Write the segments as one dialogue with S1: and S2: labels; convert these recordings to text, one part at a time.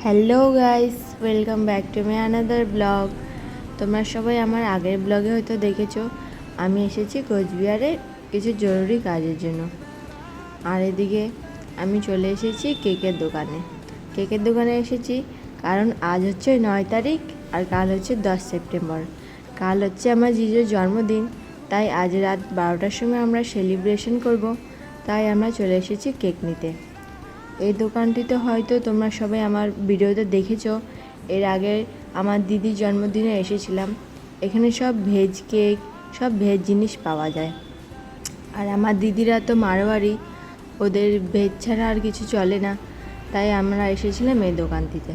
S1: Hello guys, welcome back to my another blog. তোমরা সবাই আমার আগের ব্লগে হয়তো দেখেছো আমি এসেছি কোচবিহারে কিছু জরুরি কাজের জন্য। আর এদিকে আমি চলে এসেছি কেকের দোকানে এসেছি কারণ আজ হচ্ছে 9 তারিখ আর কাল হচ্ছে 10 সেপ্টেম্বর। কাল হচ্ছে আমার জিজুর জন্মদিন, তাই আজ রাত 12টার সময় আমরা সেলিব্রেশন করব, তাই আমরা চলে এসেছি কেক নিতে। এই দোকানটিতে হয়তো তোমরা সবাই আমার ভিডিওতে দেখেছো, এর আগে আমার দিদির জন্মদিনে এসেছিলাম। এখানে সব ভেজ কেক, সব ভেজ জিনিস পাওয়া যায়। আর আমার দিদিরা তো মারোয়ারি, ওদের ভেজ ছাড়া আর কিছু চলে না, তাই আমরা এসেছিলাম এই দোকানটিতে।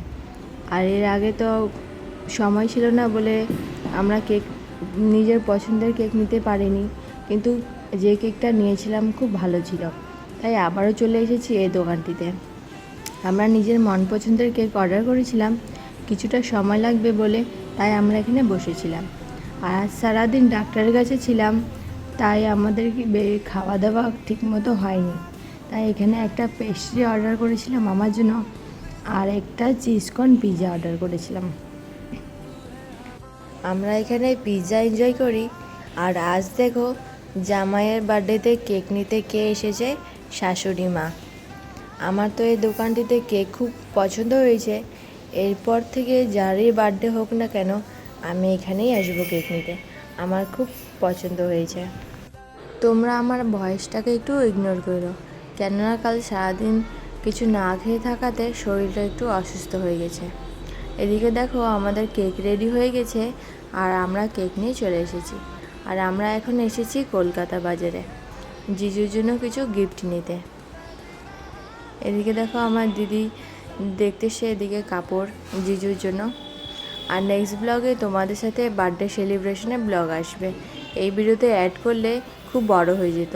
S1: আর এর আগে তো সময় ছিল না বলে আমরা কেক নিজের পছন্দের কেক নিতে পারিনি, কিন্তু যে কেকটা নিয়েছিলাম খুব ভালো ছিল, তাই আবারও চলে এসেছি এই দোকানটিতে। আমরা নিজের মন পছন্দের কেক অর্ডার করেছিলাম, কিছুটা সময় লাগবে বলে তাই আমরা এখানে বসেছিলাম। আর সারাদিন ডাক্তারের কাছে ছিলাম, তাই আমাদের খাওয়া দাওয়া ঠিকমতো হয়নি, তাই এখানে একটা পেস্ট্রি অর্ডার করেছিলাম আমার জন্য, আর একটা চিজকর্ন পিৎজা অর্ডার করেছিলাম। আমরা এখানে পিৎজা এনজয় করি। আর আজ দেখো জামাইয়ের বার্থডেতে কেক নিতে কে এসেছে, শাশুড়ি মা। আমার তো এই দোকানটিতে কেক খুব পছন্দ হয়েছে, এরপর থেকে যারই বার্থডে হোক না কেন আমি এখানেই আসবো কেক নিতে, আমার খুব পছন্দ হয়েছে। তোমরা আমার ভয়েসটাকে একটু ইগনোর করো, কেননা কাল সারাদিন কিছু না খেয়ে থাকাতে শরীরটা একটু অসুস্থ হয়ে গেছে। এদিকে দেখো আমাদের কেক রেডি হয়ে গেছে আর আমরা কেক নিয়ে চলে এসেছি। আর আমরা এখন এসেছি কলকাতা বাজারে জিজুর জন্য কিছু গিফট নিতে। এদিকে দেখো আমার দিদি দেখতেছে এদিকে কাপড় জিজুর জন্য। আর নেক্সট ব্লগে তোমাদের সাথে বার্থডে সেলিব্রেশনের ব্লগ আসবে, এই ভিডিওতে অ্যাড করলে খুব বড় হয়ে যেত।